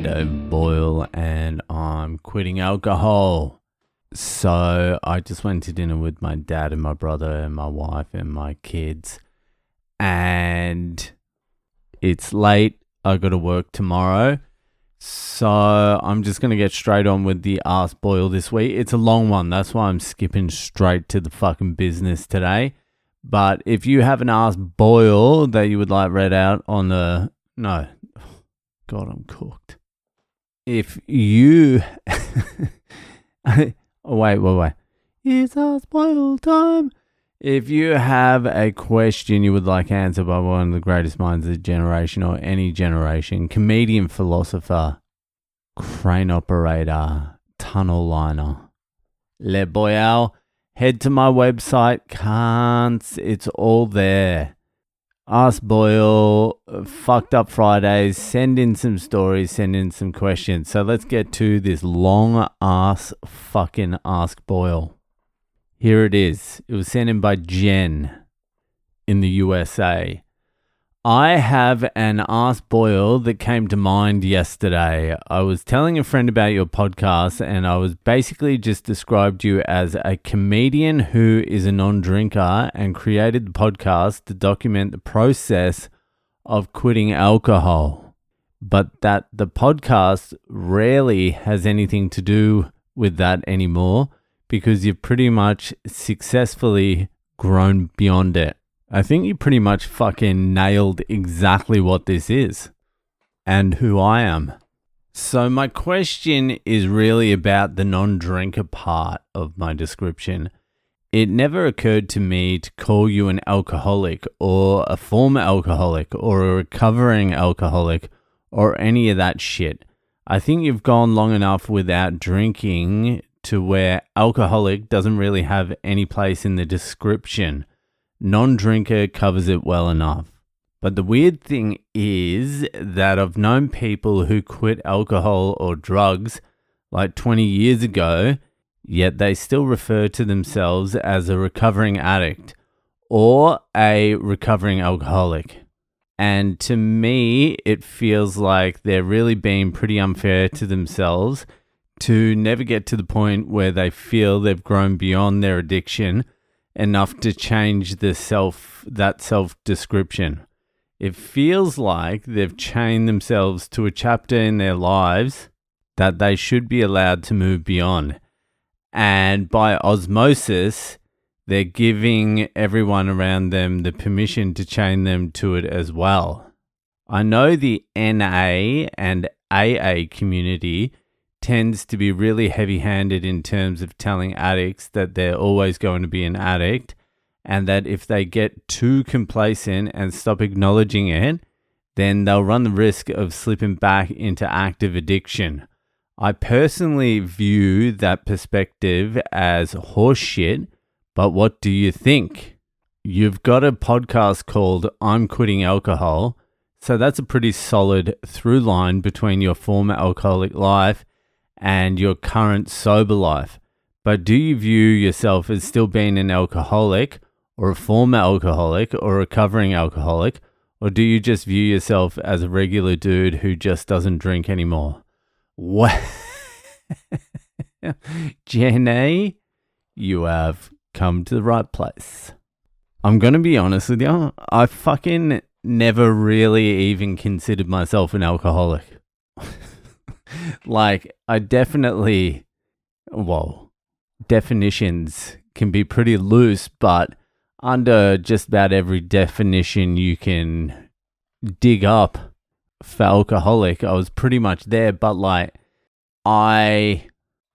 Dave Boyle, and I'm quitting alcohol. So I just went to dinner with my dad and my brother and my wife and my kids, and it's late. I got to work tomorrow, so I'm just going to get straight on with the Ask Boyle this week. It's a long one, that's why I'm skipping straight to the fucking business today. But if you have an Ask Boyle that you would like read out on the... No. God, I'm cooked. If you... Wait. It's Ask Boyle time. If you have a question you would like answered by one of the greatest minds of the generation or any generation, comedian, philosopher, crane operator, tunnel liner, Le Boyle, head to my website, cunts. It's all there. Ask Boyle, fucked up Fridays, send in some stories, send in some questions. So let's get to this long ass fucking Ask Boyle. Here it is. It was sent in by Jen in the USA. I have an Ask Boyle that came to mind yesterday. I was telling a friend about your podcast, and I was basically just described you as a comedian who is a non-drinker and created the podcast to document the process of quitting alcohol. But that the podcast rarely has anything to do with that anymore because you've pretty much successfully grown beyond it. I think you pretty much fucking nailed exactly what this is and who I am. So my question is really about the non-drinker part of my description. It never occurred to me to call you an alcoholic or a former alcoholic or a recovering alcoholic or any of that shit. I think you've gone long enough without drinking to where alcoholic doesn't really have any place in the description. Non-drinker covers it well enough. But the weird thing is that I've known people who quit alcohol or drugs like 20 years ago, yet they still refer to themselves as a recovering addict or a recovering alcoholic. And to me, it feels like they're really being pretty unfair to themselves to never get to the point where they feel they've grown beyond their addiction enough to change that self-description. It feels like they've chained themselves to a chapter in their lives that they should be allowed to move beyond. And by osmosis, they're giving everyone around them the permission to chain them to it as well. I know the NA and AA community tends to be really heavy-handed in terms of telling addicts that they're always going to be an addict, and that if they get too complacent and stop acknowledging it, then they'll run the risk of slipping back into active addiction. I personally view that perspective as horseshit, but what do you think? You've got a podcast called I'm Quitting Alcohol, so that's a pretty solid through line between your former alcoholic life and your current sober life. But do you view yourself as still being an alcoholic or a former alcoholic or a recovering alcoholic, or do you just view yourself as a regular dude who just doesn't drink anymore? What? Jenny, you have come to the right place. I'm going to be honest with you. I fucking never really even considered myself an alcoholic. Like, I definitely, definitions can be pretty loose, but under just about every definition you can dig up for alcoholic, I was pretty much there, but like, I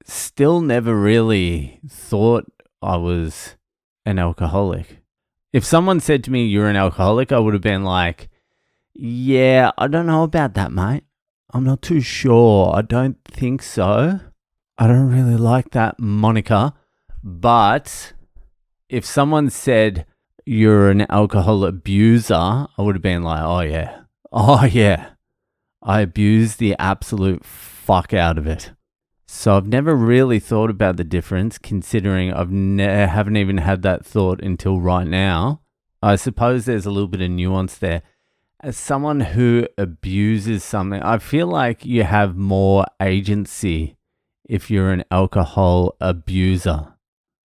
still never really thought I was an alcoholic. If someone said to me, you're an alcoholic, I would have been like, yeah, I don't know about that, mate. I'm not too sure. I don't think so. I don't really like that moniker. But if someone said you're an alcohol abuser, I would have been like, oh yeah. I abuse the absolute fuck out of it. So I've never really thought about the difference, considering haven't even had that thought until right now. I suppose there's a little bit of nuance there. as someone who abuses something, I feel like you have more agency if you're an alcohol abuser.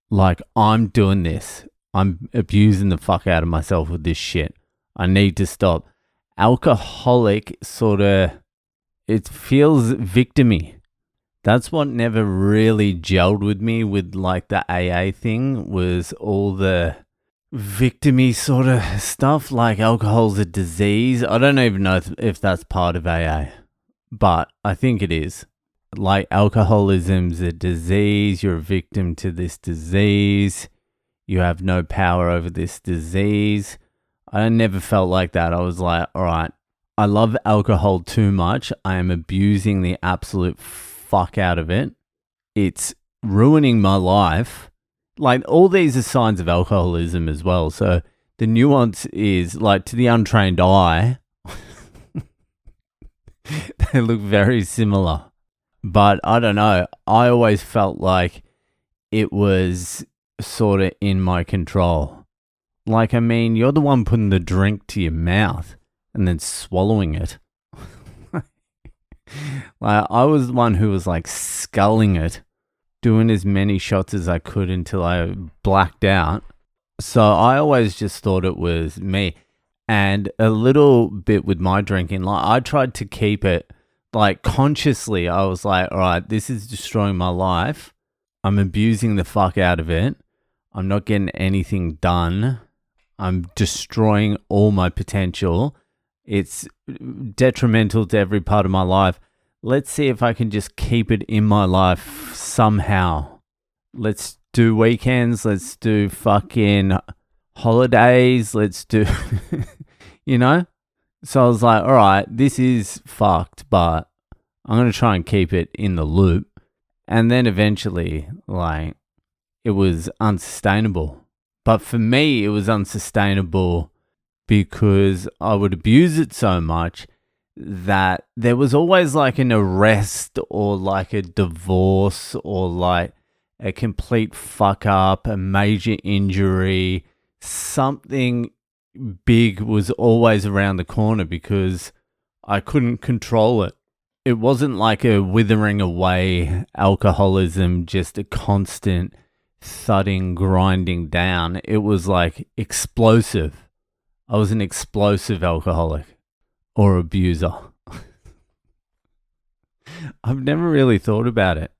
Like, I'm doing this. I'm abusing the fuck out of myself with this shit. I need to stop. Alcoholic sort of, it feels victimy. That's what never really gelled with me with like the AA thing, was all the victimy sort of stuff, like alcohol's a disease. I don't even know if that's part of AA, but I think it is. Like, alcoholism's a disease, you're a victim to this disease, you have no power over this disease. I never felt like that. I was like, all right, I love alcohol too much. I am abusing the absolute fuck out of it. It's ruining my life. Like, all these are signs of alcoholism as well. So the nuance is, like, to the untrained eye, they look very similar. But I don't know. I always felt like it was sort of in my control. Like, I mean, you're the one putting the drink to your mouth and then swallowing it. Like, I was the one who was like sculling it, doing as many shots as I could until I blacked out. So I always just thought it was me. And a little bit with my drinking, like, I tried to keep it, like, consciously. I was like, all right, this is destroying my life. I'm abusing the fuck out of it. I'm not getting anything done. I'm destroying all my potential. It's detrimental to every part of my life. Let's see if I can just keep it in my life somehow. Let's do weekends. Let's do fucking holidays. Let's do, you know? So I was like, all right, this is fucked, but I'm going to try and keep it in the loop. And then eventually, like, it was unsustainable. But for me, it was unsustainable because I would abuse it so much that there was always like an arrest or like a divorce or like a complete fuck up, a major injury. Something big was always around the corner because I couldn't control it. It wasn't like a withering away alcoholism, just a constant thudding, grinding down. It was like explosive. I was an explosive alcoholic or abuser. I've never really thought about it.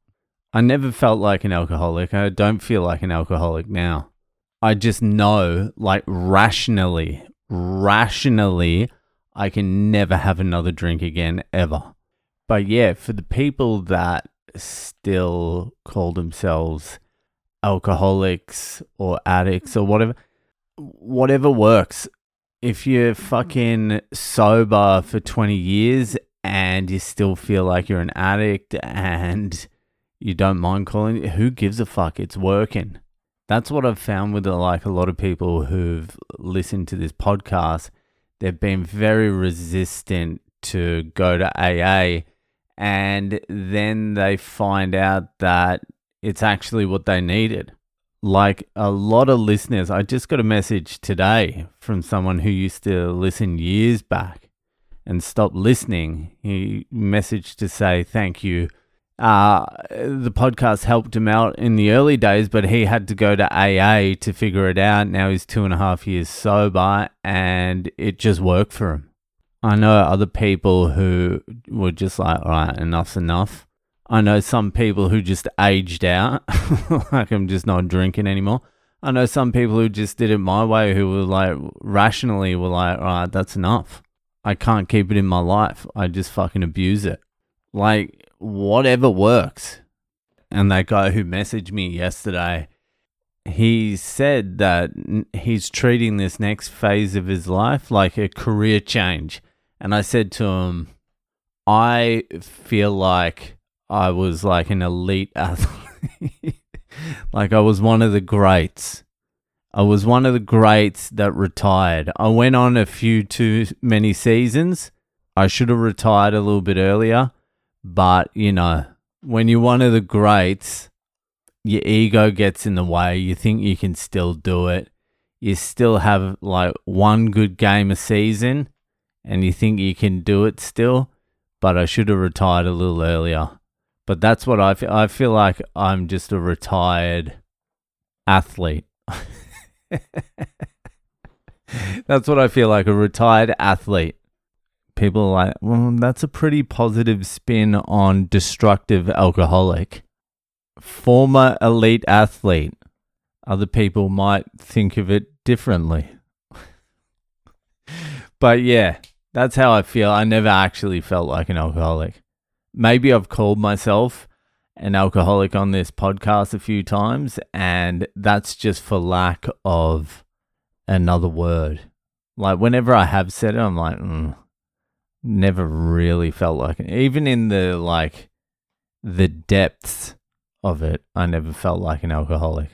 I never felt like an alcoholic. I don't feel like an alcoholic now. I just know, like, rationally, I can never have another drink again, ever. But yeah, for the people that still call themselves alcoholics or addicts or whatever works. If you're fucking sober for 20 years and you still feel like you're an addict and you don't mind calling it, who gives a fuck? It's working. That's what I've found with like a lot of people who've listened to this podcast. They've been very resistant to go to AA, and then they find out that it's actually what they needed. Like a lot of listeners, I just got a message today from someone who used to listen years back and stopped listening. He messaged to say thank you. The podcast helped him out in the early days, but he had to go to AA to figure it out. Now he's 2.5 years sober and it just worked for him. I know other people who were just like, all right, enough's enough. I know some people who just aged out, like I'm just not drinking anymore. I know some people who just did it my way, who were like, rationally were like, all right, that's enough. I can't keep it in my life. I just fucking abuse it. Like, whatever works. And that guy who messaged me yesterday, he said that he's treating this next phase of his life like a career change. And I said to him, I feel like I was like an elite athlete. Like I was one of the greats. I was one of the greats that retired. I went on a few too many seasons. I should have retired a little bit earlier. But, you know, when you're one of the greats, your ego gets in the way. You think you can still do it. You still have like one good game a season and you think you can do it still, but I should have retired a little earlier. But that's what I feel. I feel like I'm just a retired athlete. That's what I feel like, a retired athlete. People are like, well, that's a pretty positive spin on destructive alcoholic. Former elite athlete. Other people might think of it differently. But yeah, that's how I feel. I never actually felt like an alcoholic. Maybe I've called myself an alcoholic on this podcast a few times, and that's just for lack of another word. Like whenever I have said it, I'm like, never really felt like it. Even in the depths of it, I never felt like an alcoholic.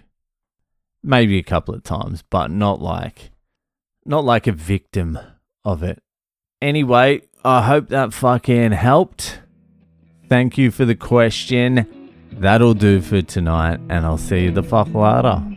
Maybe a couple of times, but not like a victim of it. Anyway, I hope that fucking helped. Thank you for the question. That'll do for tonight, and I'll see you the fuck later.